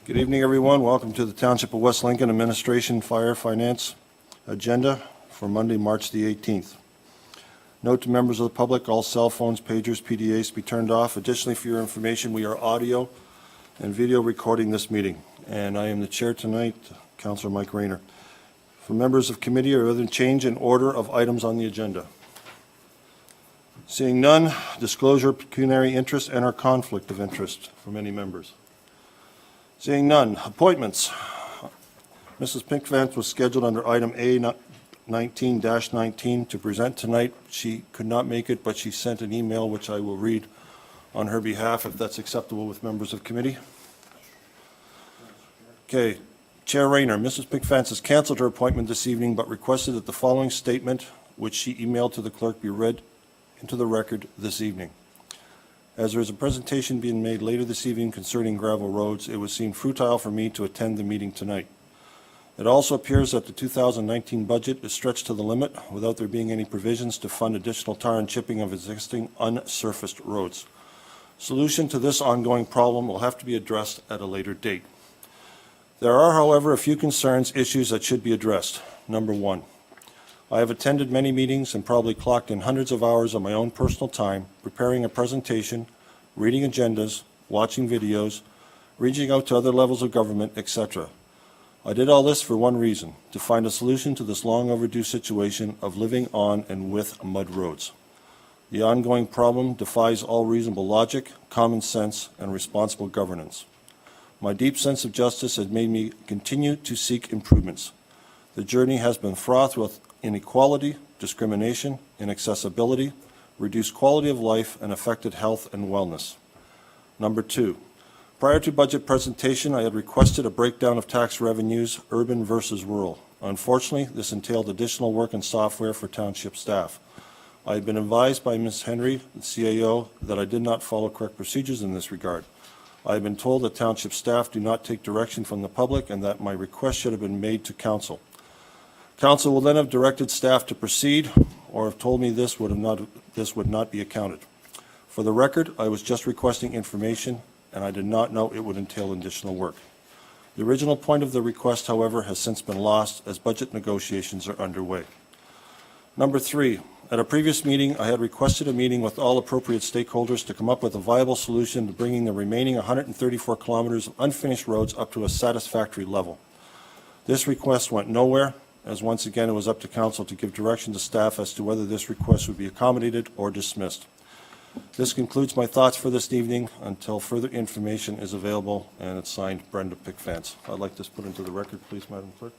Good evening, everyone. Welcome to the Township of West Lincoln Administration Fire Finance Agenda for Monday, March the 18th. Note to members of the public, all cell phones, pagers, PDAs be turned off. Additionally, for your information, we are audio and video recording this meeting. And I am the chair tonight, Councilor Mike Rayner. For members of committee, or other change in order of items on the agenda. Seeing none, disclosure of pecuniary interest and or conflict of interest from any members. Seeing none, appointments. Mrs. Pinkvance was scheduled under item A19-19 to present tonight. She could not make it, but she sent an email which I will read on her behalf if that's acceptable with members of committee. Okay, Chair Rayner, Mrs. Pinkvance has canceled her appointment this evening but requested that the following statement, which she emailed to the clerk, be read into the record this evening. As there is a presentation being made later this evening concerning gravel roads, it would seem futile for me to attend the meeting tonight. It also appears that the 2019 budget is stretched to the limit without there being any provisions to fund additional tar and chipping of existing unsurfaced roads. Solution to this ongoing problem will have to be addressed at a later date. There are, however, a few issues that should be addressed. Number one, I have attended many meetings and probably clocked in hundreds of hours of my own personal time preparing a presentation, reading agendas, watching videos, reaching out to other levels of government, etc. I did all this for one reason, to find a solution to this long overdue situation of living on and with mud roads. The ongoing problem defies all reasonable logic, common sense, and responsible governance. My deep sense of justice has made me continue to seek improvements. The journey has been fraught with inequality, discrimination, inaccessibility, reduced quality of life, and affected health and wellness. Number two, prior to budget presentation, I had requested a breakdown of tax revenues, urban versus rural. Unfortunately, this entailed additional work and software for township staff. I had been advised by Ms. Henry, the CAO, that I did not follow correct procedures in this regard. I have been told that township staff do not take direction from the public and that my request should have been made to council. Council will then have directed staff to proceed or have told me this would not be accounted. For the record, I was just requesting information and I did not know it would entail additional work. The original point of the request, however, has since been lost as budget negotiations are underway. Number three, at a previous meeting, I had requested a meeting with all appropriate stakeholders to come up with a viable solution to bringing the remaining 134 kilometers of unfinished roads up to a satisfactory level. This request went nowhere, as once again it was up to council to give direction to staff as to whether this request would be accommodated or dismissed. This concludes my thoughts for this evening until further information is available, and it's signed Brenda Pickfance. I'd like this put into the record, please, Madam Clerk.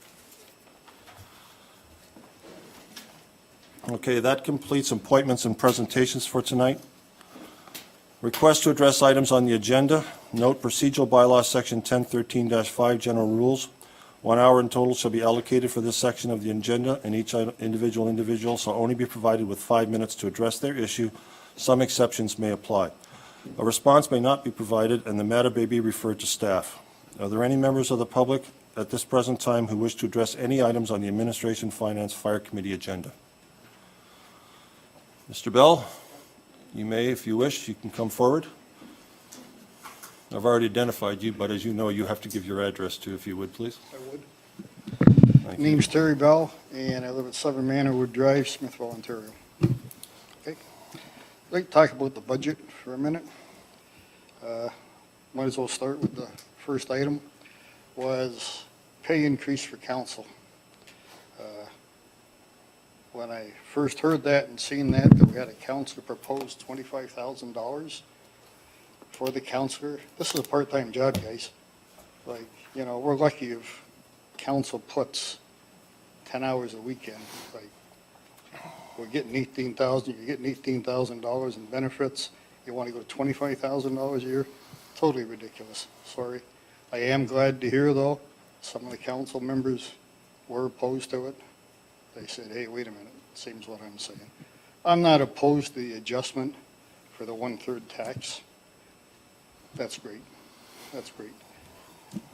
Okay, that completes appointments and presentations for tonight. Request to address items on the agenda. Note procedural bylaw section 1013-5 general rules. 1 hour in total shall be allocated for this section of the agenda, and each individual shall only be provided with 5 minutes to address their issue. Some exceptions may apply. A response may not be provided, and the matter may be referred to staff. Are there any members of the public at this present time who wish to address any items on the Administration Finance Fire Committee agenda? Mr. Bell, you may, if you wish, you can come forward. I've already identified you, but as you know, you have to give your address too, if you would, please. I would. Thank My you. name's Terry Bell, and I live at 7 Manorwood Drive, Smithville, Ontario. Okay. I'd like to talk about the budget for a minute. Might as well start with the first item, was pay increase for council. When I first heard that and seen that we had a councilor propose $25,000 for the councilor. This is a part-time job, guys. Like, you know, we're lucky if council puts 10 hours a weekend. Like, we're getting $18,000, you're getting $18,000 in benefits. You want to go to $25,000 a year? Totally ridiculous. Sorry. I am glad to hear, though, some of the council members were opposed to it. They said, hey, wait a minute, seems what I'm saying. I'm not opposed to the adjustment for the 1/3 tax. That's great. That's great.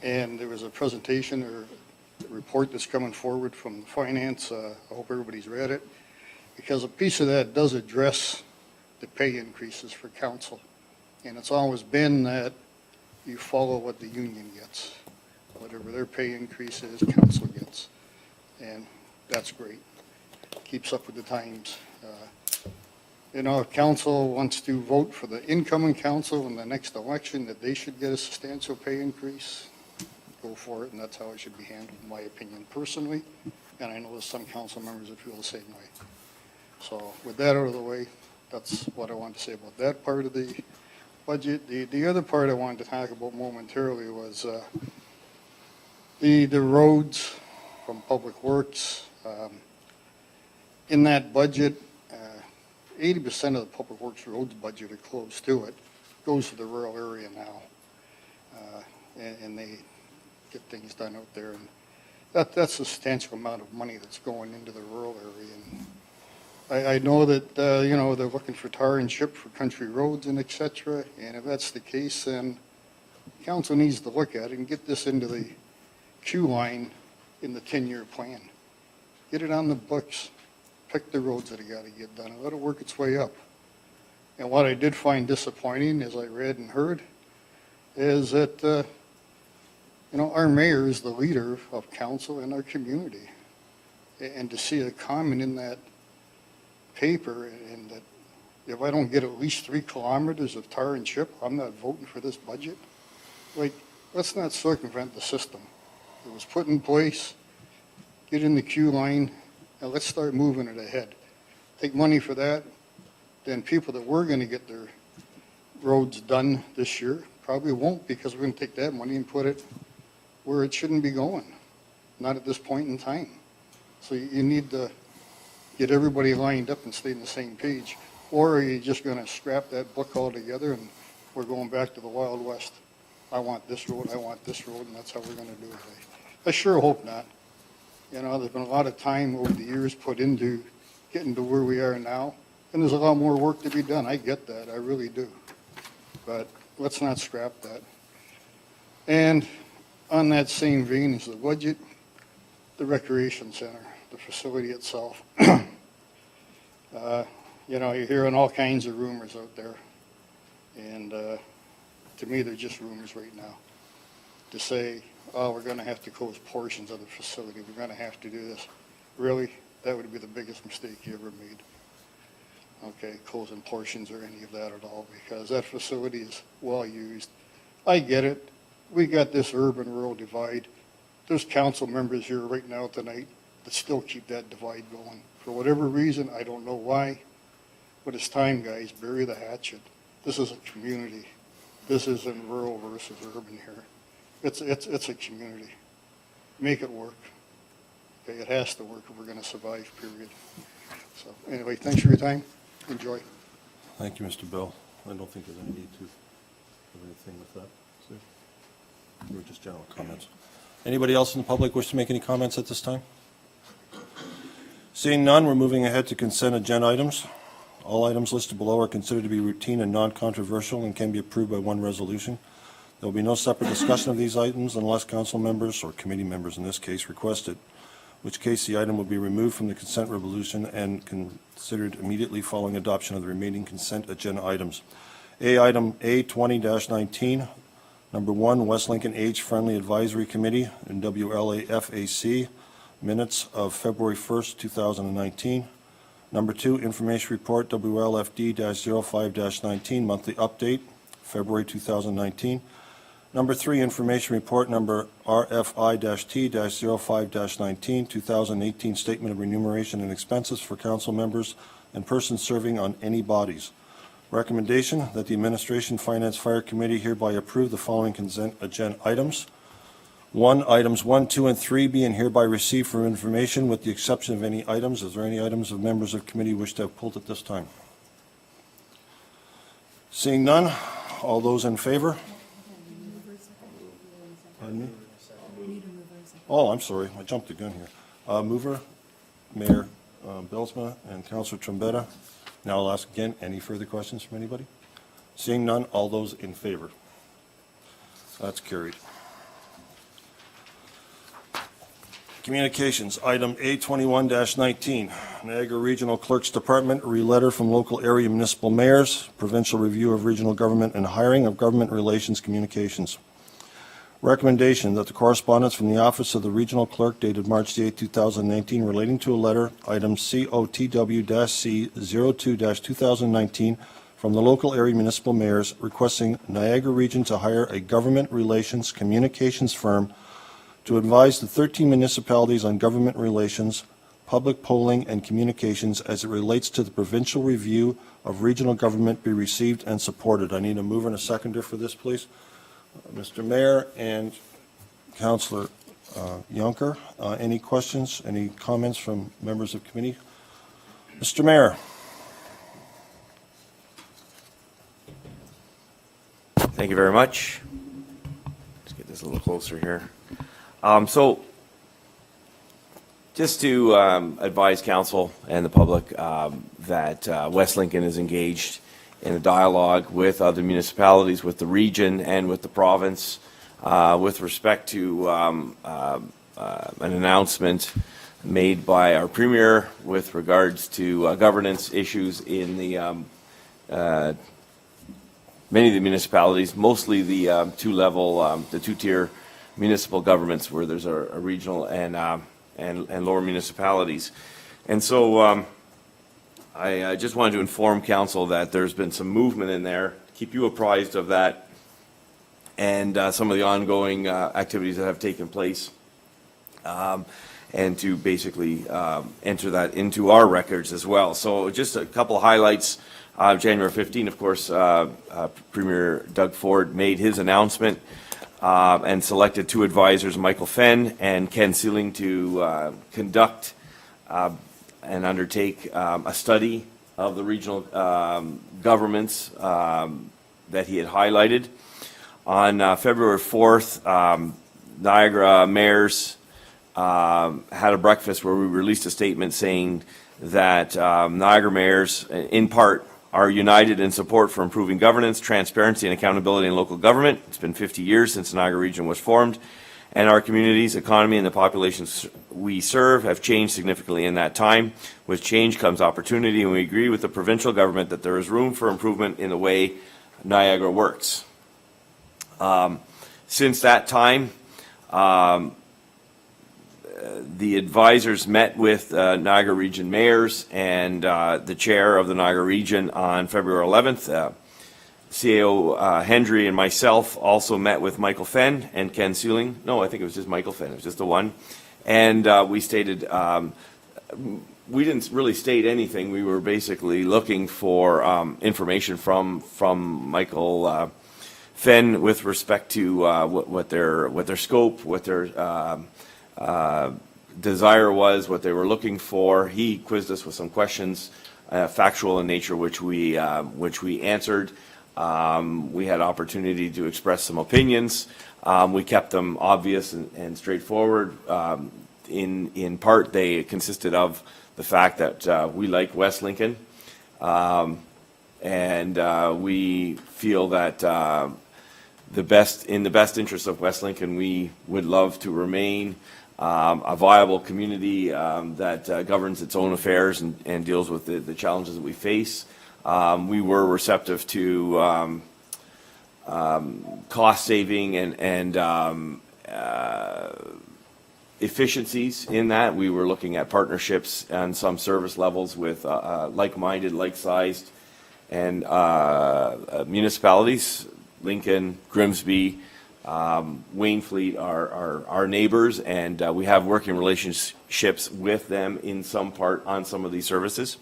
And there was a presentation or a report that's coming forward from finance. I hope everybody's read it, because a piece of that does address the pay increases for council. And it's always been that you follow what the union gets. Whatever their pay increase is, council gets. And that's great. Keeps up with the times. If council wants to vote for the incoming council in the next election, that they should get a substantial pay increase, go for it, and that's how it should be handled, in my opinion, personally. And I know there's some council members that feel the same way. So with that out of the way, that's what I wanted to say about that part of the budget. The other part I wanted to talk about momentarily was the roads from Public Works. In that budget, 80% of the Public Works roads budget are close to it. Goes to the rural area now. And they get things done out there. And that's a substantial amount of money that's going into the rural area. And I know that, they're looking for tar and chip for country roads and et cetera. And if that's the case, then council needs to look at it and get this into the queue line in the 10-year plan. Get it on the books. Pick the roads that have got to get done and let it work its way up. And what I did find disappointing, as I read and heard, is that, our mayor is the leader of council in our community. And to see a comment in that paper, and that if I don't get at least 3 kilometers of tar and chip, I'm not voting for this budget. Like, let's not circumvent the system. It was put in place, get in the queue line, and let's start moving it ahead. Take money for that, then people that were going to get their roads done this year probably won't, because we're going to take that money and put it where it shouldn't be going, not at this point in time. So you need to get everybody lined up and stay on the same page, or are you just going to scrap that book altogether and we're going back to the Wild West? I want this road, and that's how we're going to do it. I sure hope not. There's been a lot of time over the years put into getting to where we are now, and there's a lot more work to be done. I get that, I really do. But let's not scrap that. And on that same vein as the budget, the recreation center, the facility itself. You're hearing all kinds of rumors out there, and to me, they're just rumors right now. To say, oh, we're going to have to close portions of the facility, we're going to have to do this. Really? That would be the biggest mistake you ever made. Okay, closing portions or any of that at all, because that facility is well used. I get it. We got this urban-rural divide. There's council members here right now tonight that still keep that divide going. For whatever reason, I don't know why, but it's time, guys, bury the hatchet. This is a community. This isn't rural versus urban here. It's a community. Make it work. Okay, it has to work if we're going to survive, period. So anyway, thanks for your time. Enjoy. Thank you, Mr. Bell. I don't think there's any need to have anything with that. So, they were just general comments. Anybody else in the public wish to make any comments at this time? Seeing none, we're moving ahead to consent agenda items. All items listed below are considered to be routine and non-controversial and can be approved by one resolution. There will be no separate discussion of these items unless council members, or committee members in this case, request it, in which case the item will be removed from the consent resolution and considered immediately following adoption of the remaining consent agenda items. Item A 20-19, number 1, West Lincoln Age Friendly Advisory Committee and WLAFAC, minutes of February 1st, 2019. Number 2, Information Report WLFD-05-19, monthly update, February 2019. Number 3, Information Report number RFI-T-05-19, 2018 Statement of Remuneration and Expenses for Council Members and persons serving on any bodies. Recommendation that the Administration Finance Fire Committee hereby approve the following consent agenda items. 1, items 1, 2, and 3 being hereby received for information with the exception of any items. Is there any items of members of committee wish to have pulled at this time? Seeing none, all those in favor? Pardon me? Oh, I'm sorry, I jumped the gun here. Mover, Mayor Belsma, and Councilor Trombetta. Now I'll ask again, any further questions from anybody? Seeing none, all those in favor? That's carried. Communications, item A21-19, Niagara Regional Clerk's Department, letter from local area municipal mayors, provincial review of regional government and hiring of government relations communications. Recommendation that the correspondence from the Office of the Regional Clerk dated March 8, 2019, relating to a letter, item COTW-C02-2019, from the local area municipal mayors requesting Niagara Region to hire a government relations communications firm to advise the 13 municipalities on government relations, public polling, and communications as it relates to the provincial review of regional government be received and supported. I need a mover and a seconder for this, please. Mr. Mayor and Councillor Yonker, any questions, any comments from members of committee? Mr. Mayor. Thank you very much. Let's get this a little closer here. So just to advise council and the public that West Lincoln is engaged in a dialogue with other municipalities, with the region and with the province with respect to an announcement made by our premier with regards to governance issues in the many of the municipalities, mostly the two-tier municipal governments where there's a regional and lower municipalities. And so I just wanted to inform council that there's been some movement in there, keep you apprised of that, and some of the ongoing activities that have taken place, and to basically enter that into our records as well. So just a couple of highlights. January 15, of course, Premier Doug Ford made his announcement and selected two advisors, Michael Fenn and Ken Sealing, to conduct and undertake a study of the regional governments that he had highlighted. On February 4th, Niagara mayors had a breakfast where we released a statement saying that Niagara mayors, in part, are united in support for improving governance, transparency, and accountability in local government. It's been 50 years since the Niagara region was formed, and our communities, economy, and the populations we serve have changed significantly in that time. With change comes opportunity, and we agree with the provincial government that there is room for improvement in the way Niagara works. Since that time, the advisors met with Niagara Region mayors and the chair of the Niagara Region on February 11th. CAO Hendry and myself also met with Michael Fenn and Ken Sealing. No, I think it was just Michael Fenn. It was just the one. And we stated, we didn't really state anything. We were basically looking for information from Michael Fenn with respect to what their scope, what their desire was, what they were looking for. He quizzed us with some questions, factual in nature, which we answered. We had opportunity to express some opinions. We kept them obvious and straightforward. In part, they consisted of the fact that we like West Lincoln, and we feel that in the best interest of West Lincoln, we would love to remain a viable community that governs its own affairs and deals with the challenges that we face. We were receptive to cost saving and efficiencies in that. We were looking at partnerships on some service levels with like-minded, like-sized and municipalities. Lincoln, Grimsby, Waynfleet are our neighbors, and we have working relationships with them in some part on some of these services.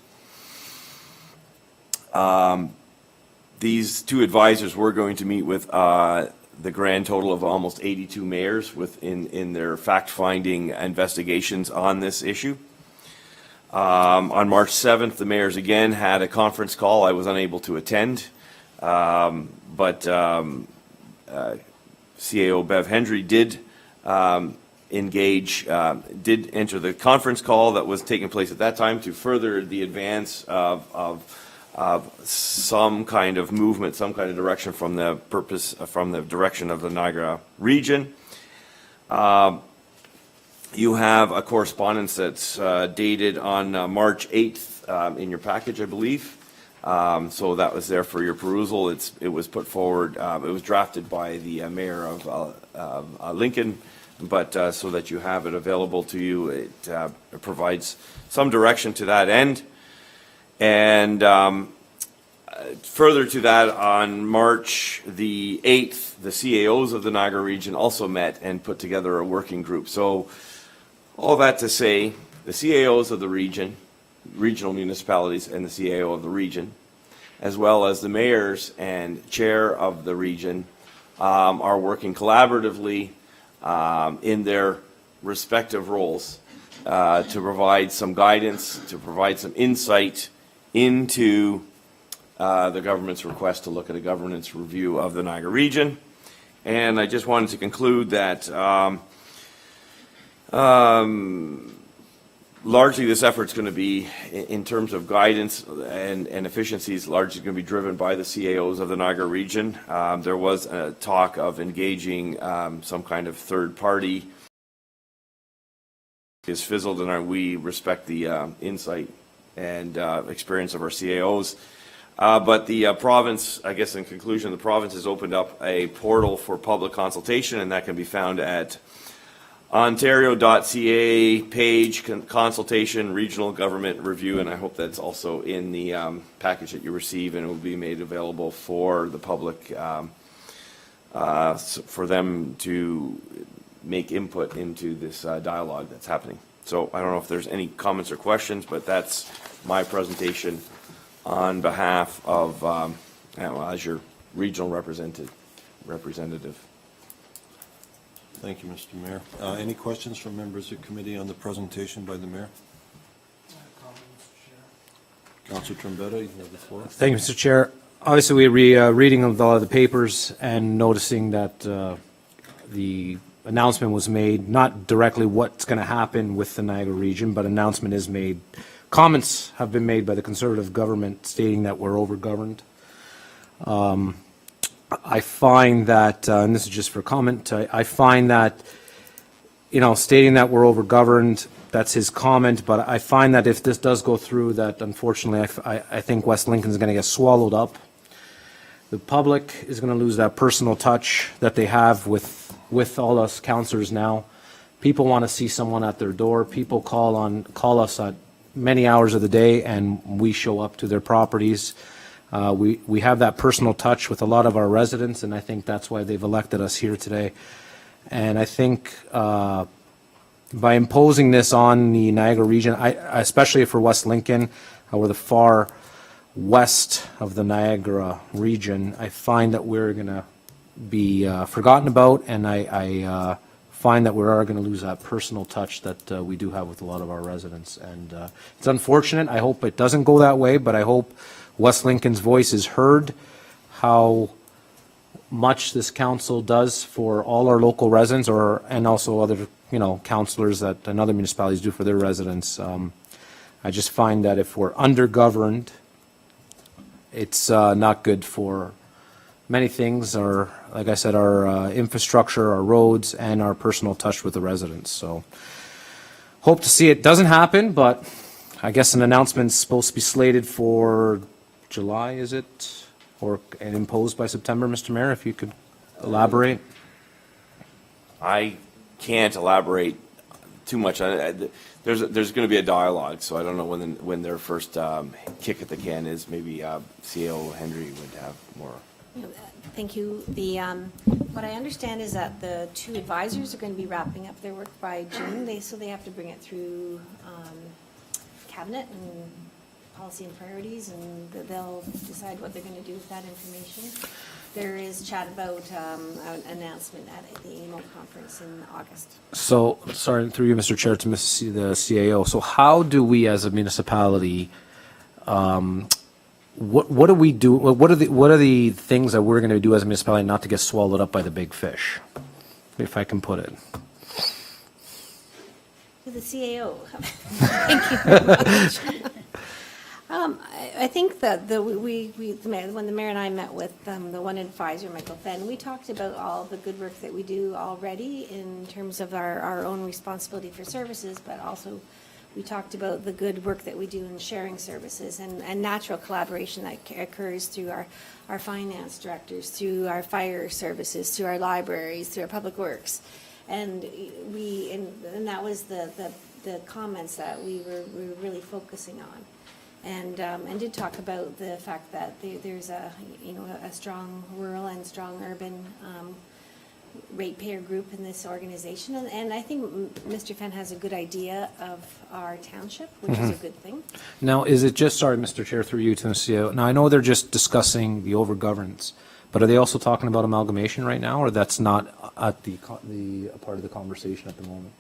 These two advisors were going to meet with the grand total of almost 82 mayors in their fact-finding investigations on this issue. On March 7th, the mayors again had a conference call. I was unable to attend, but CAO Bev Hendry did did enter the conference call that was taking place at that time to further the advance of some kind of movement, some kind of direction from the direction of the Niagara region. You have a correspondence that's dated on March 8th in your package, I believe. So that was there for your perusal. It was put forward, it was drafted by the mayor of Lincoln, but so that you have it available to you, it provides some direction to that end. And further to that, on March the 8th, the CAOs of the Niagara region also met and put together a working group. So all that to say, the CAOs of the region, regional municipalities and the CAO of the region, as well as the mayors and chair of the region, are working collaboratively in their respective roles to provide some guidance, to provide some insight into the government's request to look at a governance review of the Niagara region. And I just wanted to conclude that largely this effort's going to be, in terms of guidance and efficiencies, largely going to be driven by the CAOs of the Niagara region. There was a talk of engaging some kind of third party. It's fizzled, and we respect the insight and experience of our CAOs. But the province, I guess in conclusion, the province has opened up a portal for public consultation, and that can be found at ontario.ca page consultation regional government review, and I hope that's also in the package that you receive, and it will be made available for the public for them to make input into this dialogue that's happening. So I don't know if there's any comments or questions, but that's my presentation on behalf of as your regional representative. Thank you, Mr. Mayor. Any questions from members of the committee on the presentation by the mayor? Councilor Trombetta, you have the floor. Thank you, Mr. Chair. Obviously, we're reading of all of the papers and noticing that the announcement was made, not directly what's going to happen with the Niagara region, but announcement is made. Comments have been made by the Conservative government stating that we're overgoverned. I find that, and this is just for comment, I find that, stating that we're overgoverned, that's his comment, but I find that if this does go through, that unfortunately I think West Lincoln is going to get swallowed up. The public is going to lose that personal touch that they have with all us councillors now. People want to see someone at their door. People call us at many hours of the day, and we show up to their properties. We have that personal touch with a lot of our residents, and I think that's why they've elected us here today. And I think by imposing this on the Niagara region, especially for West Lincoln, we're the far west of the Niagara region, I find that we're going to be forgotten about, and I find that we are going to lose that personal touch that we do have with a lot of our residents. And it's unfortunate. I hope it doesn't go that way, but I hope West Lincoln's voice is heard, how much this council does for all our local residents, and also other councillors that and other municipalities do for their residents. I just find that if we're undergoverned, it's not good for many things, or like I said, our infrastructure, our roads, and our personal touch with the residents. So hope to see it doesn't happen, but I guess an announcement's supposed to be slated for July, is it? And imposed by September, Mr. Mayor, if you could elaborate. I can't elaborate too much on it. There's going to be a dialogue, so I don't know when their first kick at the can is. Maybe CEO Henry would have more. Thank you. What I understand is that the two advisors are going to be wrapping up their work by June. So they have to bring it through cabinet and policy and priorities, and they'll decide what they're going to do with that information. There is chat about an announcement at the AMO conference in August. So, sorry, through you, Mr. Chair, to the CAO. So how do we as a municipality, what do we do? What are the things that we're going to do as a municipality not to get swallowed up by the big fish, if I can put it? To the CAO. Thank you very much. I think that when the mayor and I met with the one advisor, Michael Fenn, we talked about all the good work that we do already in terms of our own responsibility for services, but also we talked about the good work that we do in sharing services and natural collaboration that occurs through our finance directors, through our fire services, through our libraries, through our public works. And that was the comments that we were really focusing on. And did talk about the fact that there's a strong rural and strong urban ratepayer group in this organization. And I think Mr. Fenn has a good idea of our township, which is a good thing. Now, is it just, sorry, Mr. Chair, through you to the CEO. Now, I know they're just discussing the overgovernance, but are they also talking about amalgamation right now, or that's not at the part of the conversation at the moment?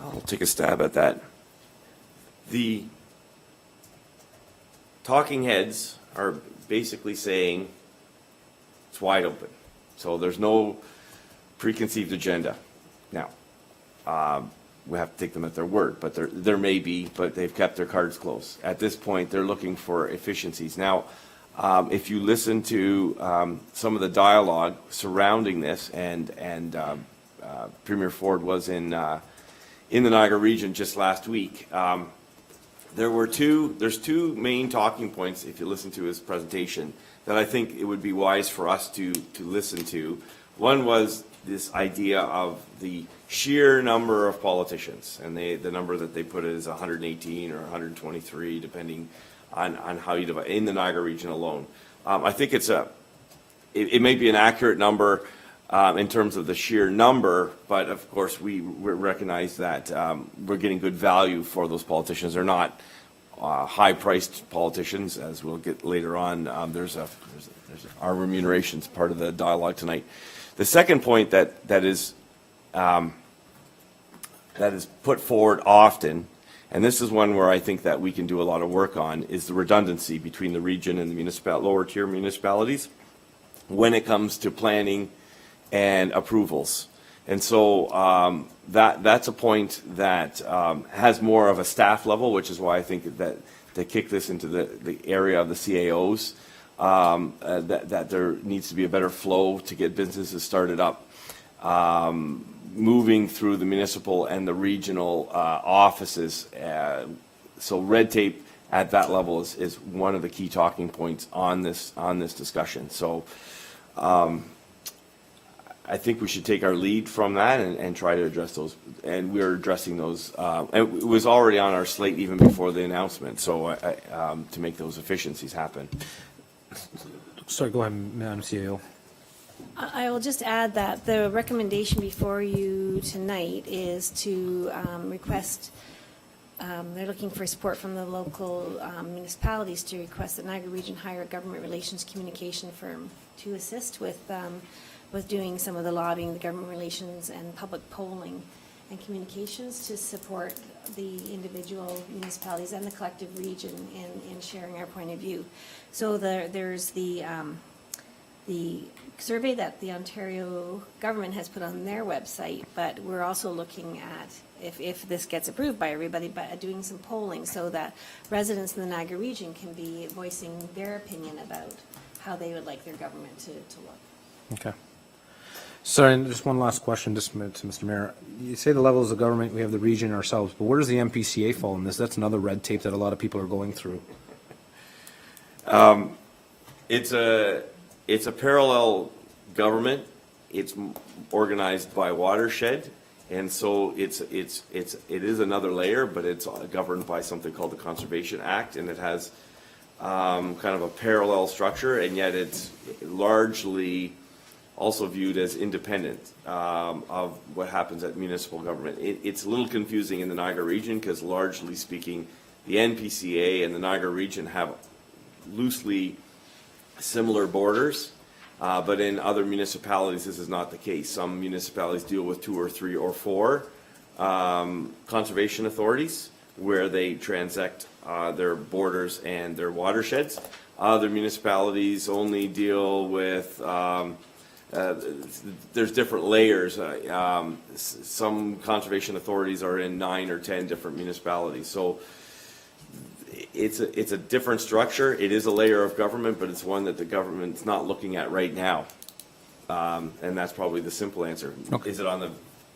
I'll take a stab at that. The talking heads are basically saying it's wide open. So there's no preconceived agenda. Now, we have to take them at their word, but there may be, but they've kept their cards close. At this point, they're looking for efficiencies. Now, if you listen to some of the dialogue surrounding this, and Premier Ford was in the Niagara region just last week, there's two main talking points, if you listen to his presentation, that I think it would be wise for us to listen to. One was this idea of the sheer number of politicians, and the number that they put is 118 or 123, depending on how you divide, in the Niagara region alone. I think it may be an accurate number in terms of the sheer number, but of course we recognize that we're getting good value for those politicians. They're not high-priced politicians, as we'll get later on. There's our remuneration's part of the dialogue tonight. The second point that is put forward often, and this is one where I think that we can do a lot of work on, is the redundancy between the region and the lower-tier municipalities when it comes to planning and approvals. And so that's a point that has more of a staff level, which is why I think that they kick this into the area of the CAOs, that there needs to be a better flow to get businesses started up, moving through the municipal and the regional offices. So red tape at that level is one of the key talking points on this discussion. So I think we should take our lead from that and try to address those, and we're addressing those. And it was already on our slate even before the announcement, so to make those efficiencies happen. Sorry, go ahead, Madam CEO. I will just add that the recommendation before you tonight is to request, they're looking for support from the local municipalities to request that Niagara Region hire a government relations communication firm to assist with doing some of the lobbying, the government relations and public polling and communications to support the individual municipalities and the collective region in sharing our point of view. So there's the survey that the Ontario government has put on their website, but we're also looking at, if this gets approved by everybody, but doing some polling so that residents in the Niagara region can be voicing their opinion about how they would like their government to look. Okay. Sorry, and just one last question, just to Mr. Mayor. You say the levels of government, we have the region ourselves, but where does the MPCA fall in this? That's another red tape that a lot of people are going through. It's a parallel government. It's organized by watershed, and so it is another layer, but it's governed by something called the Conservation Act, and it has kind of a parallel structure, and yet it's largely also viewed as independent of what happens at municipal government. It's a little confusing in the Niagara region because, largely speaking, the NPCA and the Niagara region have loosely similar borders, but in other municipalities this is not the case. Some municipalities deal with 2 or 3 or 4 conservation authorities where they transact their borders and their watersheds. Other municipalities only deal with there's different layers. Some conservation authorities are in 9 or 10 different municipalities. So it's a different structure. It is a layer of government, but it's one that the government's not looking at right now. And that's probably the simple answer. Okay. Is it on the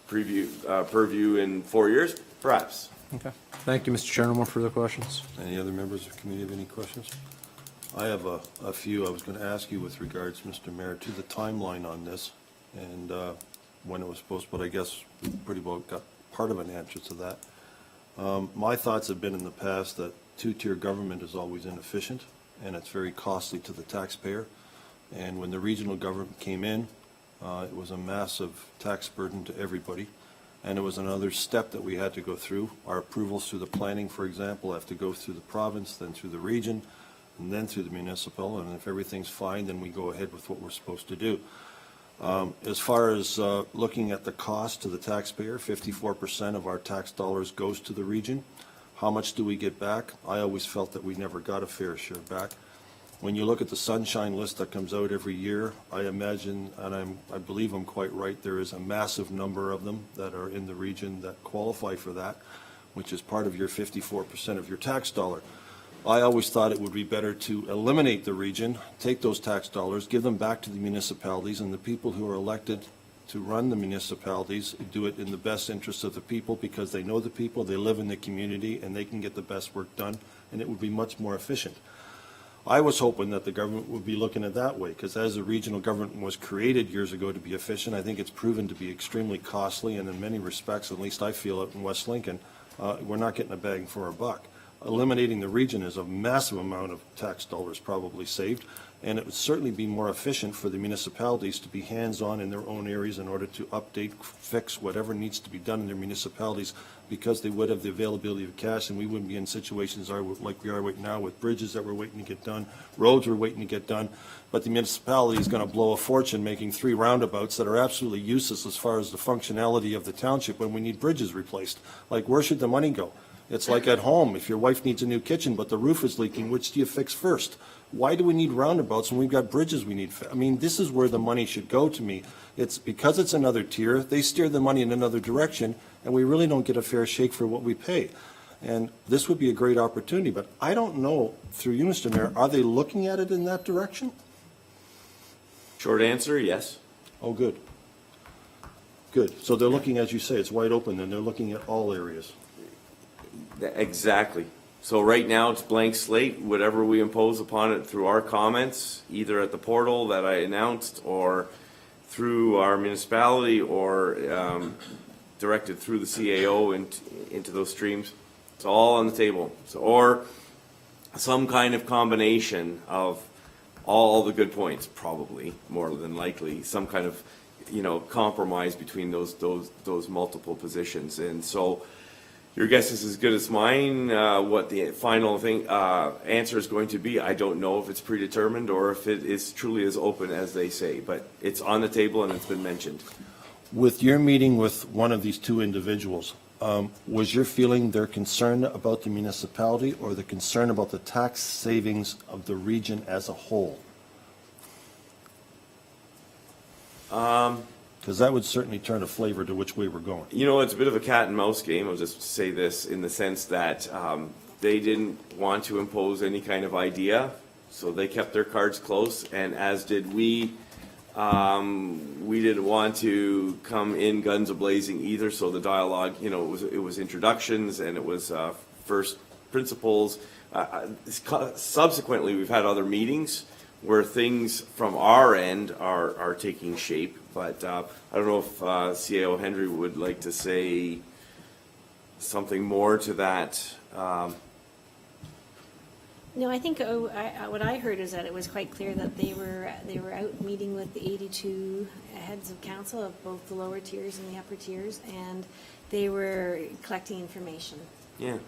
purview in 4 years? Perhaps. Okay. Thank you, Mr. Chair. No more further questions. Any other members of the committee have any questions? I have a few I was going to ask you with regards, Mr. Mayor, to the timeline on this and when it was supposed, but I guess we pretty well got part of an answer to that. My thoughts have been in the past that two-tier government is always inefficient and it's very costly to the taxpayer. And when the regional government came in, it was a massive tax burden to everybody. And it was another step that we had to go through. Our approvals through the planning, for example, have to go through the province, then through the region, and then through the municipal. And if everything's fine, then we go ahead with what we're supposed to do. As far as looking at the cost to the taxpayer, 54% of our tax dollars goes to the region. How much do we get back? I always felt that we never got a fair share back. When you look at the sunshine list that comes out every year, I imagine, and I believe I'm quite right, there is a massive number of them that are in the region that qualify for that, which is part of your 54% of your tax dollar. I always thought it would be better to eliminate the region, take those tax dollars, give them back to the municipalities, and the people who are elected to run the municipalities do it in the best interest of the people because they know the people, they live in the community, and they can get the best work done, and it would be much more efficient. I was hoping that the government would be looking at it that way, because as the regional government was created years ago to be efficient, I think it's proven to be extremely costly, and in many respects, at least I feel it in West Lincoln, we're not getting a bang for our buck. Eliminating the region is a massive amount of tax dollars probably saved, and it would certainly be more efficient for the municipalities to be hands-on in their own areas in order to update, fix whatever needs to be done in their municipalities, because they would have the availability of cash, and we wouldn't be in situations like we are right now with bridges that we're waiting to get done, roads we're waiting to get done, but the municipality is going to blow a fortune making 3 roundabouts that are absolutely useless as far as the functionality of the township when we need bridges replaced. Like, where should the money go? It's like at home, if your wife needs a new kitchen, but the roof is leaking, which do you fix first? Why do we need roundabouts when we've got bridges we need? I mean, this is where the money should go to me. It's because it's another tier, they steer the money in another direction, and we really don't get a fair shake for what we pay. And this would be a great opportunity, but I don't know, through you, Mr. Mayor, are they looking at it in that direction? Short answer, yes. Oh, good. Good. So they're looking, as you say, it's wide open, and they're looking at all areas. Exactly. So right now, it's blank slate. Whatever we impose upon it through our comments, either at the portal that I announced or through our municipality or directed through the CAO into those streams, it's all on the table. So, or some kind of combination of all the good points, probably, more than likely, some kind of, compromise between those multiple positions. And so your guess is as good as mine. What the final answer is going to be, I don't know if it's predetermined or if it is truly as open as they say, but it's on the table and it's been mentioned. With your meeting with one of these 2 individuals, was your feeling they're concerned about the municipality or the concern about the tax savings of the region as a whole? Because that would certainly turn a flavor to which way we're going. It's a bit of a cat and mouse game. I'll just say this in the sense that they didn't want to impose any kind of idea, so they kept their cards close, and as did we. We didn't want to come in guns a-blazing either, so the dialogue, it was introductions and it was first principles. Subsequently, we've had other meetings where things from our end are taking shape, but I don't know if CAO Hendry would like to say something more to that. No, I think what I heard is that it was quite clear that they were out meeting with the 82 heads of council of both the lower tiers and the upper tiers, and they were collecting information. Yeah.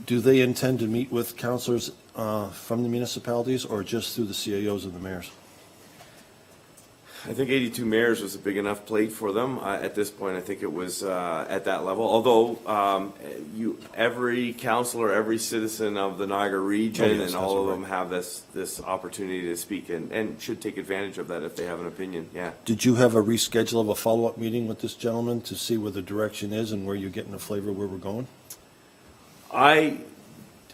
Do they intend to meet with councillors from the municipalities or just through the CAOs and the mayors? I think 82 mayors was a big enough plate for them. At this point, I think it was at that level. Although every councillor, every citizen of the Niagara region, and all of them have this opportunity to speak and should take advantage of that if they have an opinion. Yeah. Did you have a reschedule of a follow-up meeting with this gentleman to see where the direction is and where you're getting a flavor where we're going?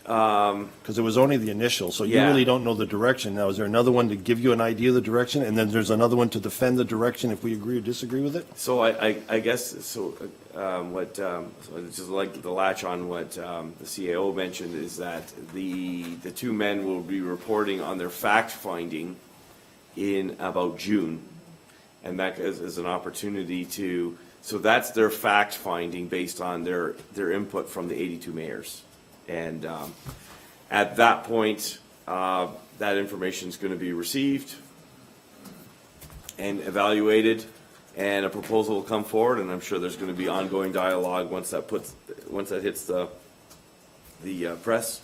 Because it was only the initial, so you Yeah. really don't know the direction. Now, is there another one to give you an idea of the direction, and then there's another one to defend the direction if we agree or disagree with it? So I guess, so so just like the latch on what the CAO mentioned is that the two men will be reporting on their fact-finding in about June. And that is an opportunity to, so that's their fact-finding based on their input from the 82 mayors. And at that point, that information is going to be received and evaluated, and a proposal will come forward, and I'm sure there's going to be ongoing dialogue once that hits the press.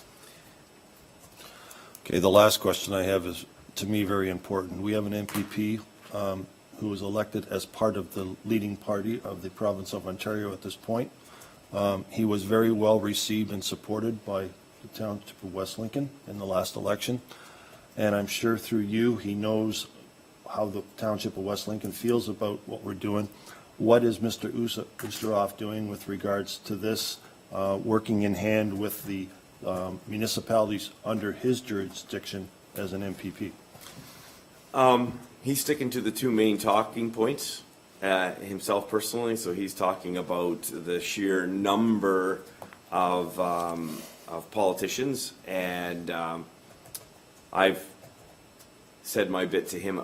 Okay, the last question I have is, to me, very important. We have an MPP who was elected as part of the leading party of the province of Ontario at this point. He was very well received and supported by the township of West Lincoln in the last election. And I'm sure through you, he knows how the township of West Lincoln feels about what we're doing. What is Mr. Oosterhoff doing with regards to this, working in hand with the municipalities under his jurisdiction as an MPP? He's sticking to the two main talking points himself personally. So he's talking about the sheer number of politicians, and I've said my bit to him.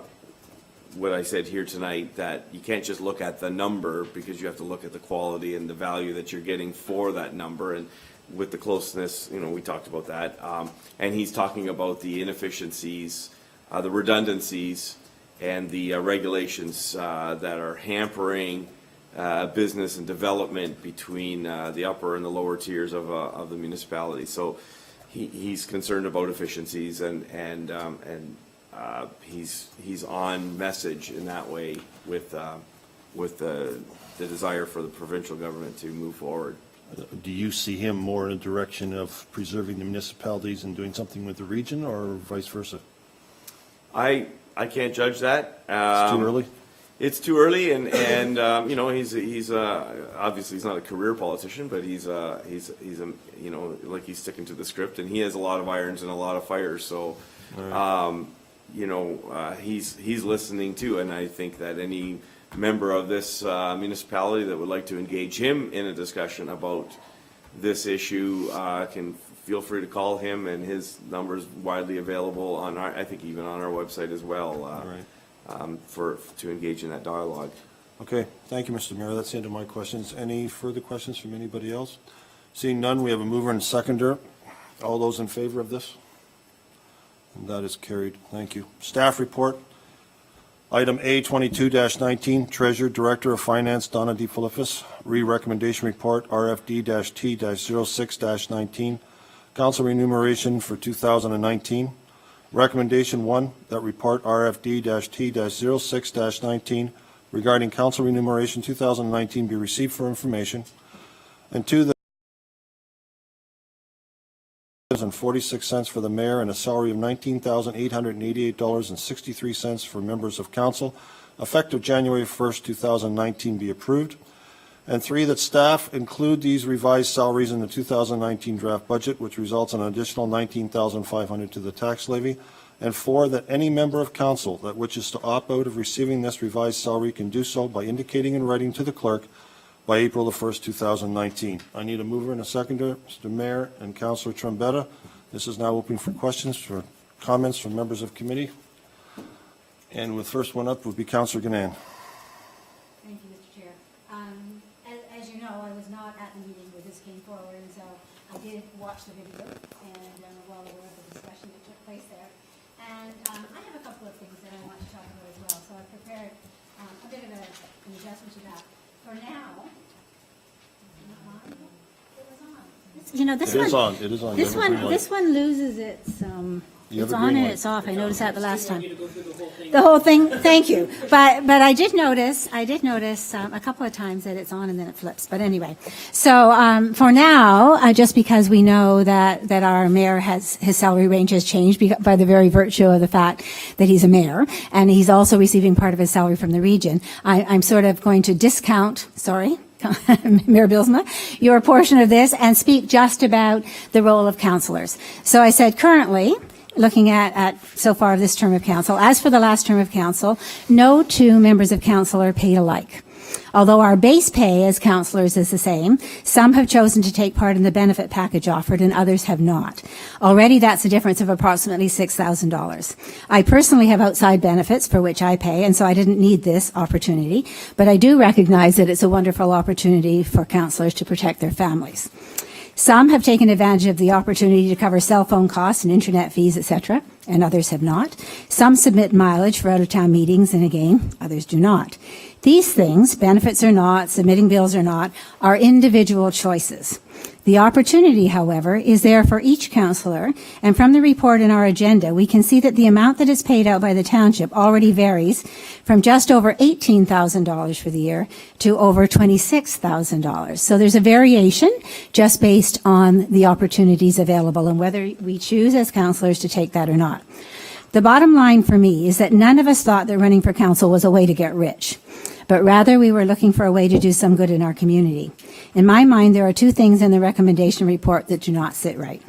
What I said here tonight, that you can't just look at the number, because you have to look at the quality and the value that you're getting for that number. And with the closeness, we talked about that. And he's talking about the inefficiencies, the redundancies, and the regulations that are hampering business and development between the upper and the lower tiers of the municipality. So he's concerned about efficiencies, and he's on message in that way with the desire for the provincial government to move forward. Do you see him more in a direction of preserving the municipalities and doing something with the region, or vice versa? I can't judge that. It's too early? It's too early, and he's obviously he's not a career politician, but he's like he's sticking to the script, and he has a lot of irons and a lot of fires. So, he's listening too, and I think that any member of this municipality that would like to engage him in a discussion about this issue can feel free to call him, and his number is widely available on our, I think even on our website as well, to engage in that dialogue. Okay, thank you, Mr. Mayor. That's the end of my questions. Any further questions from anybody else? Seeing none, we have a mover and seconder. All those in favor of this? And that is carried. Thank you. Staff report. Item A, 22-19, Treasurer, Director of Finance, Donna DeFilippis. Re-recommendation report, RFD-T-06-19, Council remuneration for 2019. Recommendation 1, that report RFD-T-06-19 regarding council remuneration 2019 be received for information. And 2, that $46 for the mayor and a salary of $19,888.63 for members of council, effective January 1st, 2019, be approved. And 3, that staff include these revised salaries in the 2019 draft budget, which results in an additional $19,500 to the tax levy. And 4, that any member of council that wishes to opt out of receiving this revised salary can do so by indicating in writing to the clerk by April the 1st, 2019. I need a mover and a seconder, Mr. Mayor and Councillor Trombetta. This is now open for questions or comments from members of committee. And with first one up would be Councillor Ganane. Thank you, Mr. Chair. As you know, I was not at the meeting where this came forward, and so I did watch the video, and I'm well aware of the discussion that took place there. And I have a couple of things that I want to talk about as well, so I've prepared a bit of an adjustment to that. For now, it was on. You know, this It one. is on, it is on. You have a green light. This one loses its, You have it's a on green and light. it's off. I noticed that the last time. The whole thing, thank you. But I did notice a couple of times that it's on and then it flips. But anyway, so for now, just because we know that our mayor his salary range has changed by the very virtue of the fact that he's a mayor, and he's also receiving part of his salary from the region, I'm sort of going to discount, sorry, Mayor Bylsma, your portion of this and speak just about the role of councillors. So I said currently, looking at so far of this term of council, as for the last term of council, no two members of council are paid alike. Although our base pay as councillors is the same, some have chosen to take part in the benefit package offered and others have not. Already that's a difference of approximately $6,000. I personally have outside benefits for which I pay, and so I didn't need this opportunity, but I do recognize that it's a wonderful opportunity for councillors to protect their families. Some have taken advantage of the opportunity to cover cell phone costs and internet fees, etc., and others have not. Some submit mileage for out-of-town meetings, and again, others do not. These things, benefits or not, submitting bills or not, are individual choices. The opportunity, however, is there for each councillor, and from the report in our agenda, we can see that the amount that is paid out by the township already varies from just over $18,000 for the year to over $26,000. So there's a variation just based on the opportunities available and whether we choose as councillors to take that or not. The bottom line for me is that none of us thought that running for council was a way to get rich, but rather we were looking for a way to do some good in our community. In my mind, there are two things in the recommendation report that do not sit right.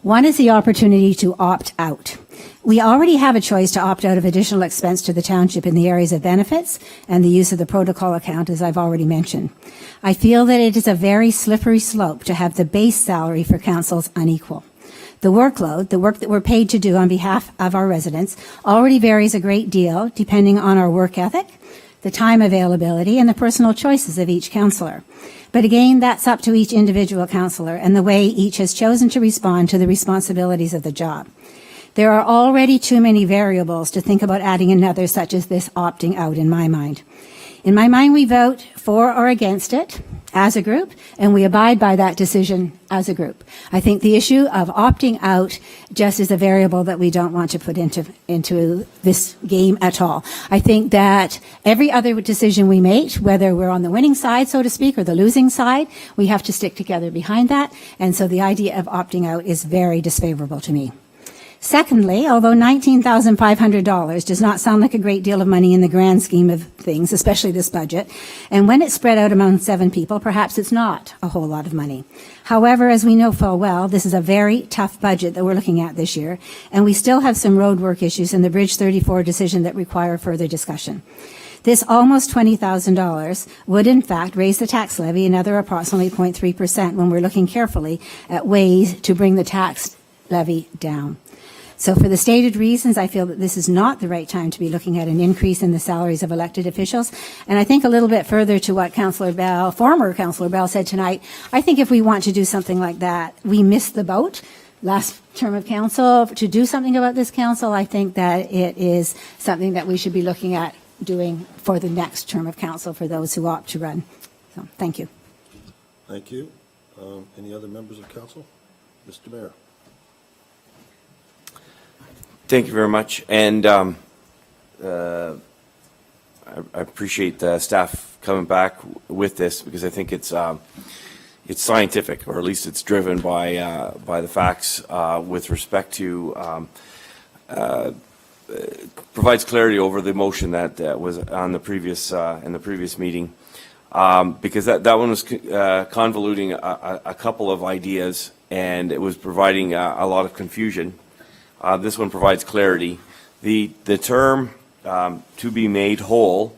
One is the opportunity to opt out. We already have a choice to opt out of additional expense to the township in the areas of benefits and the use of the protocol account, as I've already mentioned. I feel that it is a very slippery slope to have the base salary for councils unequal. The workload, the work that we're paid to do on behalf of our residents, already varies a great deal depending on our work ethic, the time availability, and the personal choices of each councillor. But again, that's up to each individual councillor and the way each has chosen to respond to the responsibilities of the job. There are already too many variables to think about adding another such as this opting out in my mind. In my mind, we vote for or against it as a group, and we abide by that decision as a group. I think the issue of opting out just is a variable that we don't want to put into this game at all. I think that every other decision we make, whether we're on the winning side, so to speak, or the losing side, we have to stick together behind that. And so the idea of opting out is very disfavorable to me. Secondly, although $19,500 does not sound like a great deal of money in the grand scheme of things, especially this budget, and when it's spread out among 7 people, perhaps it's not a whole lot of money. However, as we know full well, this is a very tough budget that we're looking at this year, and we still have some roadwork issues in the Bridge 34 decision that require further discussion. This almost $20,000 would in fact raise the tax levy another approximately 0.3% when we're looking carefully at ways to bring the tax levy down. So for the stated reasons, I feel that this is not the right time to be looking at an increase in the salaries of elected officials. And I think a little bit further to what Councillor Bell, former Councillor Bell, said tonight, I think if we want to do something like that, we missed the boat last term of council. To do something about this council, I think that it is something that we should be looking at doing for the next term of council for those who opt to run. So thank you. Thank you. Any other members of council? Mr. Mayor. Thank you very much, and I appreciate the staff coming back with this because I think it's scientific, or at least it's driven by the facts with respect to provides clarity over the motion that was on the previous in the previous meeting, because that one was convoluting a couple of ideas, and it was providing a lot of confusion. This one provides clarity. The term to be made whole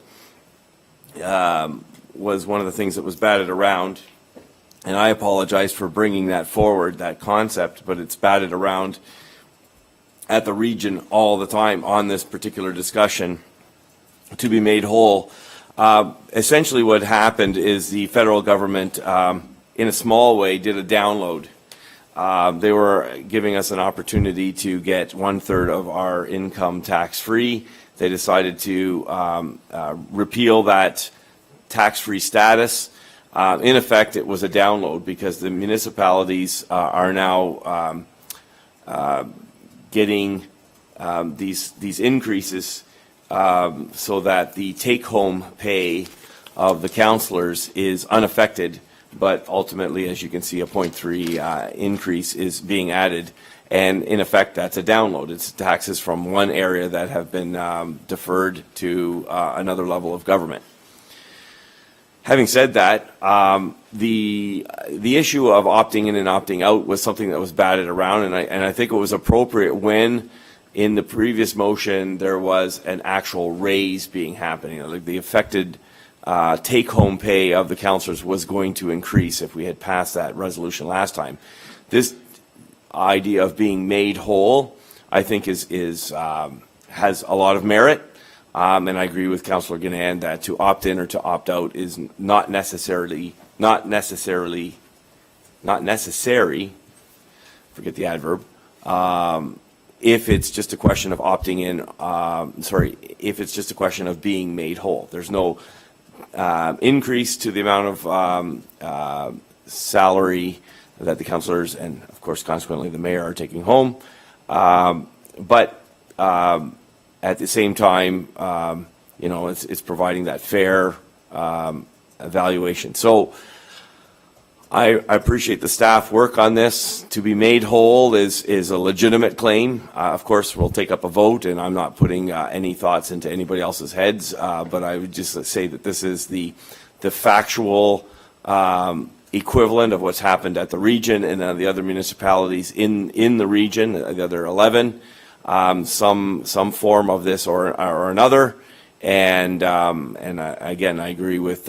was one of the things that was batted around, and I apologize for bringing that forward, that concept, but it's batted around at the region all the time on this particular discussion. To be made whole. Essentially what happened is the federal government, in a small way, did a download. They were giving us an opportunity to get 1/3 of our income tax-free. They decided to repeal that tax-free status. In effect, it was a download because the municipalities are now getting these increases so that the take-home pay of the councillors is unaffected. But ultimately, as you can see, a 0.3 increase is being added. And in effect, that's a download. It's taxes from one area that have been deferred to another level of government. Having said that, the issue of opting in and opting out was something that was batted around, and I think it was appropriate when, in the previous motion, there was an actual raise being happening. Like the affected take-home pay of the councillors was going to increase if we had passed that resolution last time. This idea of being made whole, I think, has a lot of merit. And I agree with Councillor Ganand that to opt in or to opt out is not necessary, forget the adverb, if it's just a question of opting in, if it's just a question of being made whole. There's no increase to the amount of salary that the councillors and, of course, consequently the mayor are taking home. But at the same time, it's providing that fair evaluation. So I appreciate the staff work on this. To be made whole is a legitimate claim. Of course, we'll take up a vote, and I'm not putting any thoughts into anybody else's heads, but I would just say that this is the factual equivalent of what's happened at the region and the other municipalities in the region, the other 11. Some form of this or another, and again, I agree with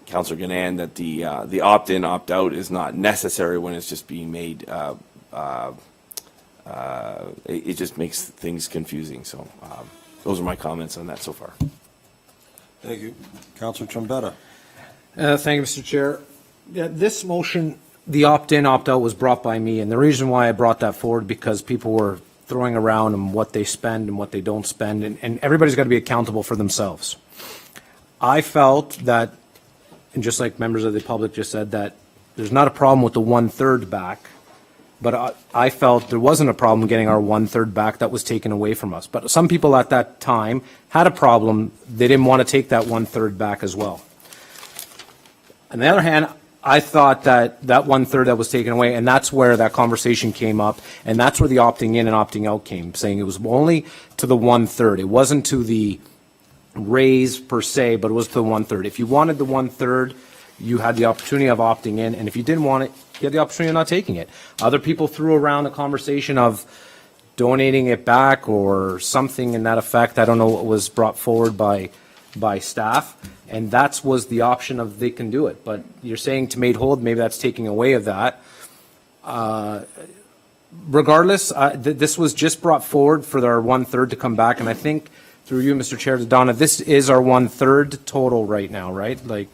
Councillor Ganand that the opt-in, opt-out is not necessary when it's just being made. It just makes things confusing. So those are my comments on that so far. Thank you. Councillor Trombetta. Thank you, Mr. Chair. Yeah, this motion, the opt-in, opt-out was brought by me, and the reason why I brought that forward because people were throwing around and what they spend and what they don't spend, and everybody's got to be accountable for themselves. I felt that, and just like members of the public just said, that there's not a problem with the 1/3 back, but I felt there wasn't a problem getting our 1/3 back that was taken away from us. But some people at that time had a problem. They didn't want to take that 1/3 back as well. On the other hand, I thought that 1/3 that was taken away, and that's where that conversation came up, and that's where the opting in and opting out came, saying it was only to the 1/3. It wasn't to the raise per se, but it was to the 1/3. If you wanted the 1/3, you had the opportunity of opting in, and if you didn't want it, you had the opportunity of not taking it. Other people threw around the conversation of donating it back or something in that effect. I don't know what was brought forward by staff, and that was the option of they can do it. But you're saying to made whole, maybe that's taking away of that. Regardless, this was just brought forward for our 1/3 to come back, and I think through you, Mr. Chair, to Donna, this is our 1/3 total right now, right? Like,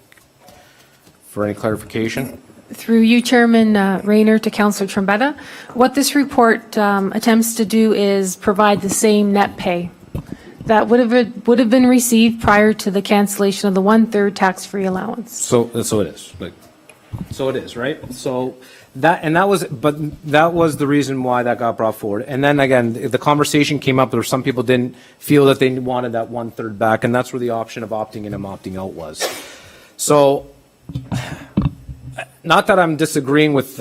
for any clarification? Through you, Chairman Rayner, to Councillor Trombetta, what this report attempts to do is provide the same net pay that would have been received prior to the cancellation of the 1/3 tax-free allowance. So it is. Like, so it is, right? So that was the reason why that got brought forward. And then again, the conversation came up where some people didn't feel that they wanted that 1/3 back, and that's where the option of opting in and opting out was. So, not that I'm disagreeing with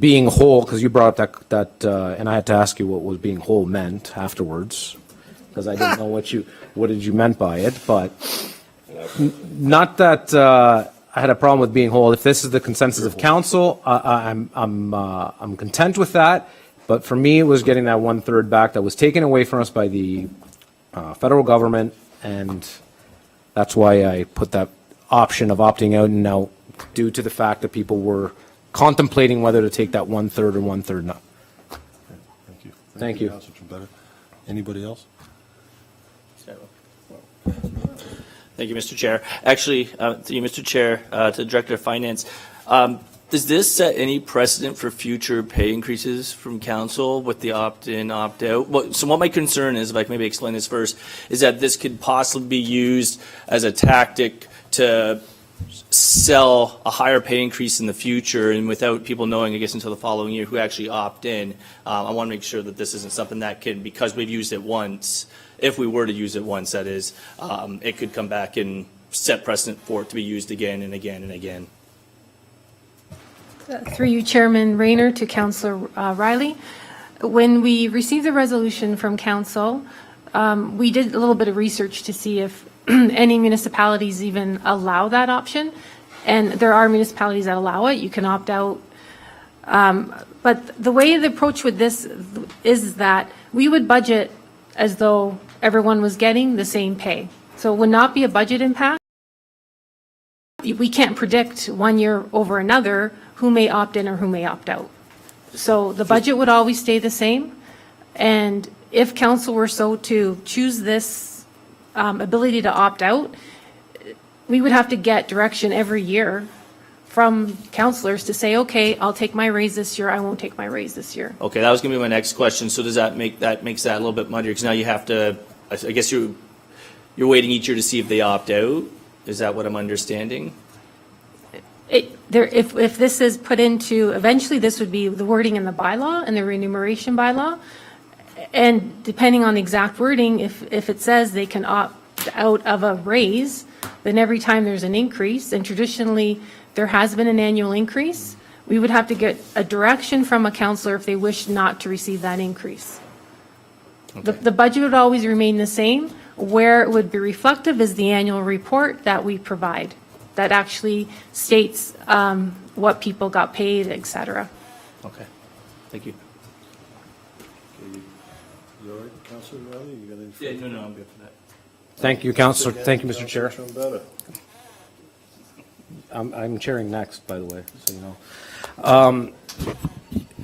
being whole, because you brought up that and I had to ask you what was being whole meant afterwards, because I didn't know what did you meant by it, but not that I had a problem with being whole. If this is the consensus of council, I'm content with that. But for me, it was getting that 1/3 back that was taken away from us by the federal government, and that's why I put that option of opting out and out, due to the fact that people were contemplating whether to take that 1/3 or 1/3 not. Thank you. Thank you. Councillor Trombetta. Anybody else? Thank you, Mr. Chair. Actually, to you, Mr. Chair, to the Director of Finance, does this set any precedent for future pay increases from council with the opt-in, opt-out? So what my concern is, if I can maybe explain this first, is that this could possibly be used as a tactic to sell a higher pay increase in the future, and without people knowing, I guess, until the following year who actually opt in. I want to make sure that this isn't something that can, because we've used it once, if we were to use it once, that is, it could come back and set precedent for it to be used again and again and again. Through you, Chairman Rayner, to Councillor Riley. When we received the resolution from council, we did a little bit of research to see if any municipalities even allow that option. And there are municipalities that allow it. You can opt out. But the way the approach with this is that we would budget as though everyone was getting the same pay. So it would not be a budget impact. We can't predict one year over another who may opt in or who may opt out. So the budget would always stay the same. And if council were so to choose this ability to opt out, we would have to get direction every year from councilors to say, okay, I'll take my raise this year, I won't take my raise this year. Okay, that was going to be my next question. So does that makes that a little bit muddier? Because now you have to, I guess you're waiting each year to see if they opt out? Is that what I'm understanding? If this is put into, eventually this would be the wording in the bylaw and the remuneration bylaw. And depending on the exact wording, if it says they can opt out of a raise, then every time there's an increase, and traditionally there has been an annual increase, we would have to get a direction from a councillor if they wish not to receive that increase. The budget would always remain the same. Where it would be reflective is the annual report that we provide that actually states what people got paid, et cetera. Okay, thank you. You all right, Councilor Riley? You got any further? No, I'm good for that. Thank you, Councillor. Thank you, Mr. Chair. Councilor Trombetta. I'm chairing next, by the way, so you know.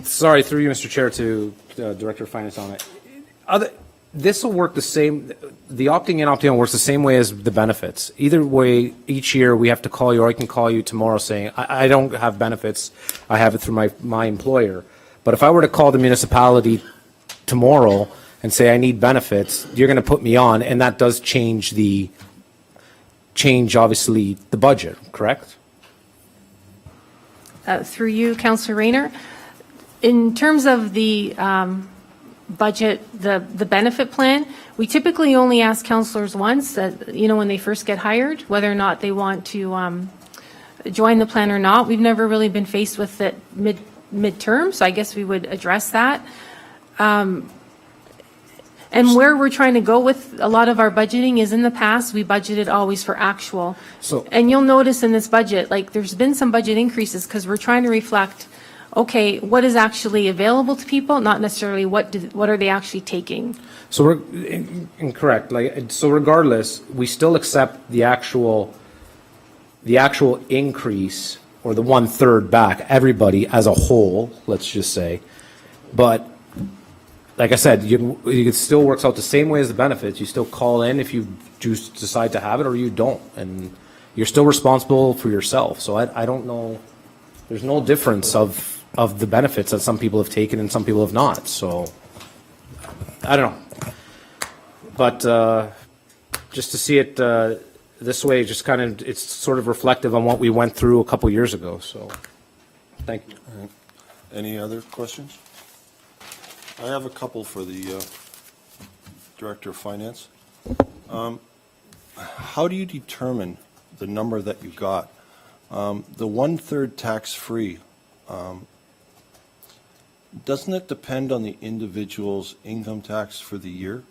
Sorry, through you, Mr. Chair, to Director of Finance on it. This will work the same, the opting in, opting out works the same way as the benefits. Either way, each year we have to call you, or I can call you tomorrow saying, I don't have benefits, I have it through my employer. But if I were to call the municipality tomorrow and say I need benefits, you're going to put me on, and that does change obviously the budget, correct? Through you, Councillor Rayner. In terms of the budget, the benefit plan, we typically only ask councillors once, that, you know, when they first get hired, whether or not they want to join the plan or not. We've never really been faced with it midterm, so I guess we would address that. And where we're trying to go with a lot of our budgeting is, in the past, we budgeted always for actual. And you'll notice in this budget, like, there's been some budget increases because we're trying to reflect, okay, what is actually available to people, not necessarily what are they actually taking. So we're incorrect. Like, so regardless, we still accept the actual increase, or the 1/3 back, everybody as a whole, let's just say. But like I said, it still works out the same way as the benefits. You still call in if you decide to have it, or you don't, and you're still responsible for yourself. So I don't know. There's no difference of the benefits that some people have taken and some people have not. So I don't know. But just to see it this way, just kind of, it's sort of reflective on what we went through a couple years ago. So thank you. All right. Any other questions? I have a couple for the Director of Finance. How do you determine the number that you got? The 1/3 tax-free, doesn't it depend on the individual's income tax for the year?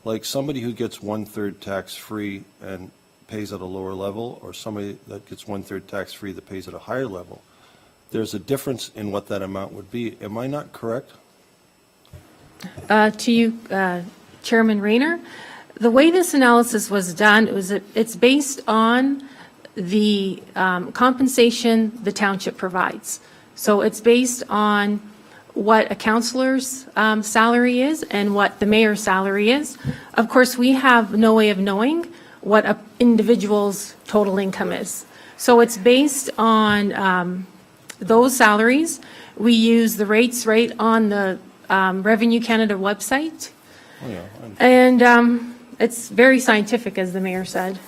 Like somebody who gets 1/3 tax-free and pays at a lower level, or somebody that gets 1/3 tax-free that pays at a higher level, there's a difference in what that amount would be. Am I not correct? To you, Chairman Rayner, the way this analysis was done, it's based on the compensation the township provides. So it's based on what a councillor's salary is and what the mayor's salary is. Of course, we have no way of knowing what an individual's total income is. So it's based on those salaries. We use the rates right on the Revenue Canada website. Oh, yeah. And it's very scientific, as the mayor said.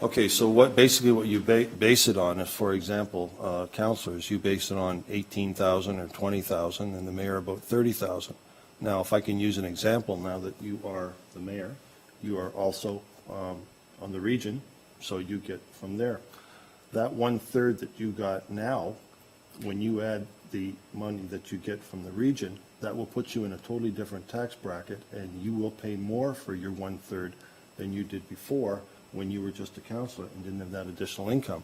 Okay, so basically what you base it on is, for example, councillors, you base it on 18,000 or 20,000, and the mayor about 30,000. Now, if I can use an example, now that you are the mayor, you are also on the region, so you get from there. That 1/3 that you got now, when you add the money that you get from the region, that will put you in a totally different tax bracket, and you will pay more for your one-third than you did before when you were just a counselor and didn't have that additional income.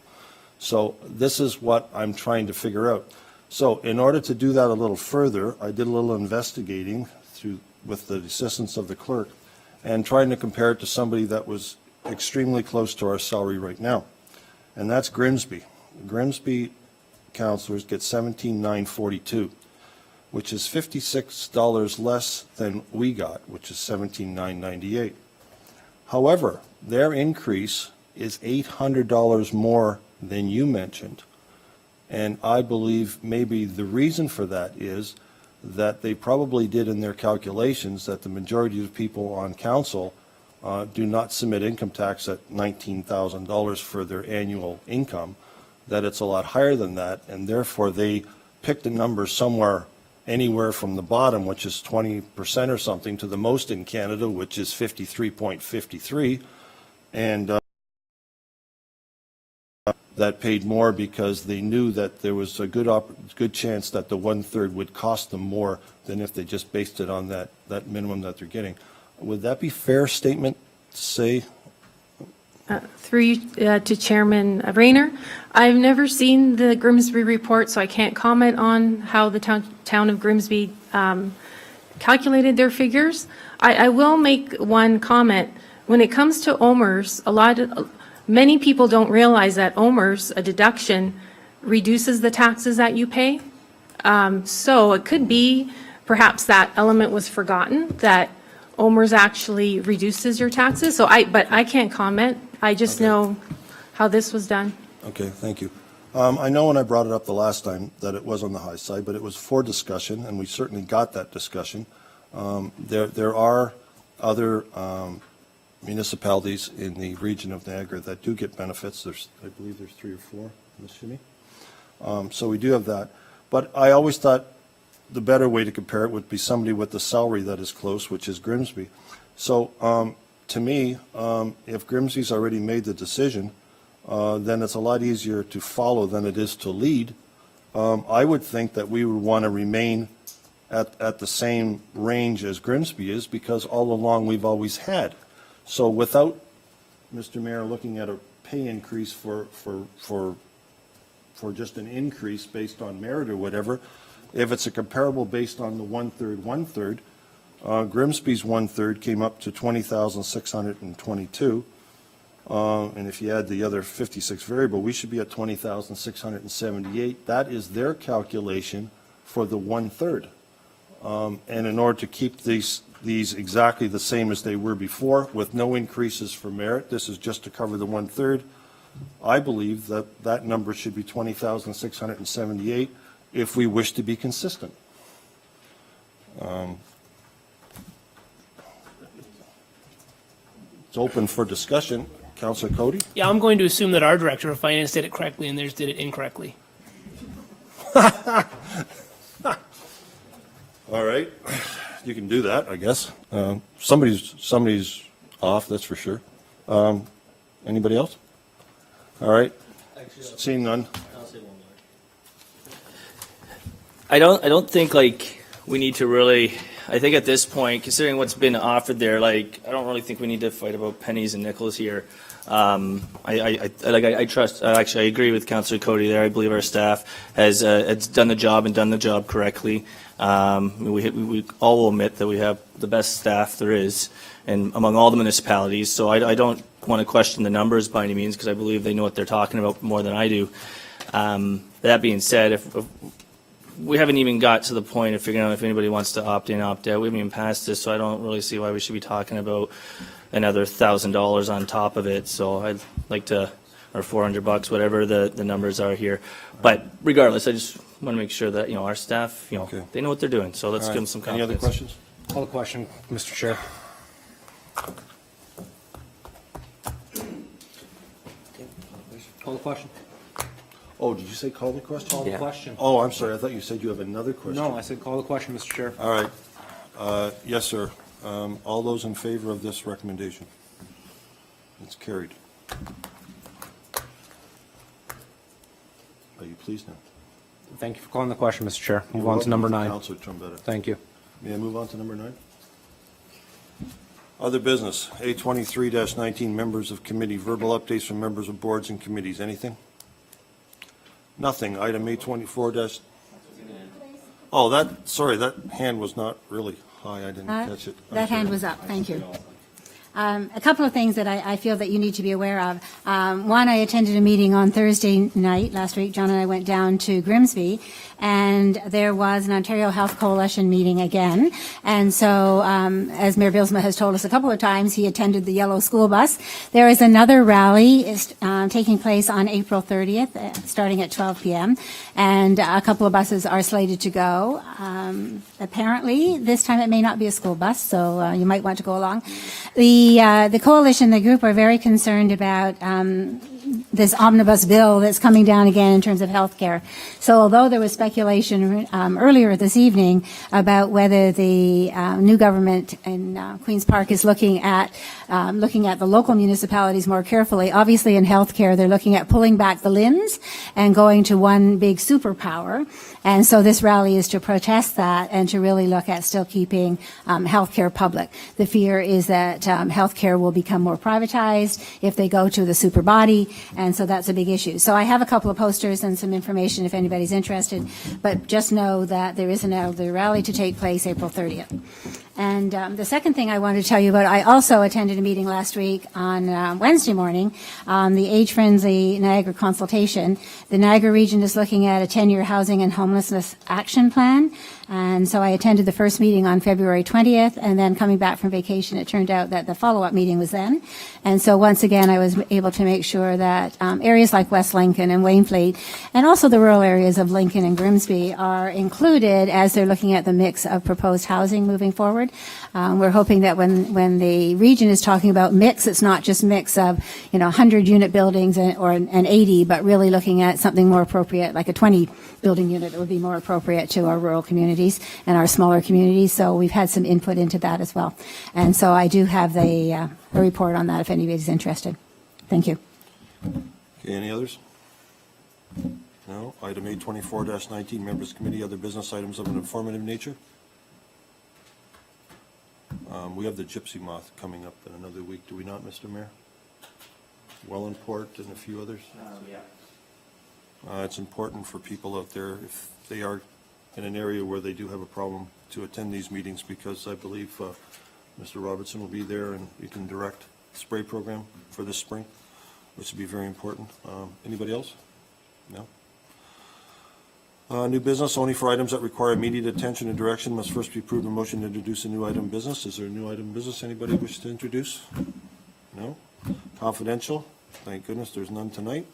So this is what I'm trying to figure out. So in order to do that a little further, I did a little investigating with the assistance of the clerk and trying to compare it to somebody that was extremely close to our salary right now, and that's Grimsby. Grimsby counselors get $17,942, which is $56 less than we got, which is $17,998. However, their increase is $800 more than you mentioned. And I believe maybe the reason for that is that they probably did in their calculations that the majority of people on council do not submit income tax at $19,000 for their annual income, that it's a lot higher than that, and therefore they picked a number somewhere anywhere from the bottom, which is 20% or something, to the most in Canada, which is 53.53, and that paid more because they knew that there was a good chance that the one-third would cost them more than if they just based it on that minimum that they're getting. Would that be a fair statement to say? Through you to Chairman Rayner, I've never seen the Grimsby report, so I can't comment on how the town of Grimsby calculated their figures. I will make one comment. When it comes to OMERS, many people don't realize that OMERS, a deduction, reduces the taxes that you pay. So it could be perhaps that element was forgotten, that OMERS actually reduces your taxes. But I can't comment. I just know how this was done. Okay, thank you. I know when I brought it up the last time that it was on the high side, but it was for discussion, and we certainly got that discussion. There are other municipalities in the region of Niagara that do get benefits. I believe there's 3 or 4, Ms. Shimmy. So we do have that. But I always thought the better way to compare it would be somebody with the salary that is close, which is Grimsby. So to me, if Grimsby's already made the decision, then it's a lot easier to follow than it is to lead. I would think that we would want to remain at the same range as Grimsby is, because all along we've always had. So without, Mr. Mayor, looking at a pay increase for just an increase based on merit or whatever, if it's a comparable based on the one-third, Grimsby's one-third came up to $20,622. And if you add the other 56 variable, we should be at $20,678. That is their calculation for the one-third. And in order to keep these exactly the same as they were before, with no increases for merit, this is just to cover the one-third, I believe that that number should be $20,678 if we wish to be consistent. It's open for discussion. Councillor Cody? Yeah, I'm going to assume that our director of finance did it correctly and theirs did it incorrectly. All right, you can do that, I guess. Somebody's off, that's for sure. Anybody else? All right, seeing none. I don't think we need to really, I think at this point, considering what's been offered there, I don't really think we need to fight about pennies and nickels here. I trust, actually, I agree with Councillor Cody there. I believe our staff has done the job and done the job correctly. We all will admit that we have the best staff there is, and among all the municipalities. So I don't want to question the numbers by any means, because I believe they know what they're talking about more than I do. That being said, if we haven't even got to the point of figuring out if anybody wants to opt in, opt out. We haven't even passed this, so I don't really see why we should be talking about another $1,000 on top of it. So I'd like to, or $400, whatever the numbers are here. But regardless, I just want to make sure that, our staff, Okay. they know what they're doing. So let's All give right. them some Any confidence. other questions? Call the question, Mr. Chair. Call the question. Oh, did you say call the question? Call the question. Oh, I'm sorry, I thought you said you have another question. No, I said call the question, Mr. Chair. All right. Yes, sir. All those in favor of this recommendation? It's carried. Are you pleased now? Thank you for calling the question, Mr. Chair. Move on to number 9. Counselor Trombetta. Thank you. May I move on to number 9? Other business, A23-19, members of committee, verbal updates from members of boards and committees. Anything? Nothing. Item A24- Oh, that hand was not really high. I didn't catch it. I'm That hand sorry. was up, thank you. A couple of things that I feel that you need to be aware of. One, I attended a meeting on Thursday night last week. John and I went down to Grimsby, and there was an Ontario Health Coalition meeting again. And so, as Mayor Bilsma has told us a couple of times, he attended the Yellow School Bus. There is another rally taking place on April 30th, starting at 12 p.m., and a couple of buses are slated to go. Apparently, this time it may not be a school bus, so you might want to go along. The coalition, the group, are very concerned about this omnibus bill that's coming down again in terms of health care. So although there was speculation earlier this evening about whether the new government in Queen's Park is looking at the local municipalities more carefully, obviously in health care they're looking at pulling back the LHINs and going to one big superpower. And so this rally is to protest that and to really look at still keeping health care public. The fear is that health care will become more privatized if they go to the super body, and so that's a big issue. So I have a couple of posters and some information if anybody's interested, but just know that there is an elder rally to take place April 30th. And the second thing I wanted to tell you about, I also attended a meeting last week on Wednesday morning, the Age-Friendly Niagara Consultation. The Niagara region is looking at a 10-year housing and homelessness action plan. And so I attended the first meeting on February 20th, and then coming back from vacation, it turned out that the follow-up meeting was then. And so once again, I was able to make sure that areas like West Lincoln and Wainfleet, and also the rural areas of Lincoln and Grimsby, are included as they're looking at the mix of proposed housing moving forward. We're hoping that when the region is talking about mix, it's not just mix of 100-unit buildings or an 80, but really looking at something more appropriate, like a 20-building unit that would be more appropriate to our rural communities and our smaller communities. So we've had some input into that as well. And so I do have a report on that if anybody's interested. Thank you. Okay, any others? No. Item A24-19, members committee, other business items of an informative nature. We have the Gypsy Moth coming up in another week, do we not, Mr. Mayor? Wellandport and a few others? It's important for people out there, if they are in an area where they do have a problem, to attend these meetings, because I believe Mr. Robertson will be there and you can direct the spray program for this spring, which would be very important. Anybody else? No? New business, only for items that require immediate attention and direction must first be approved. A motion to introduce a new item of business. Is there a new item of business anybody wishes to introduce? No? Confidential? Thank goodness there's none tonight,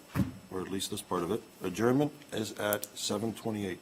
or at least this part of it. Adjournment is at 7:28.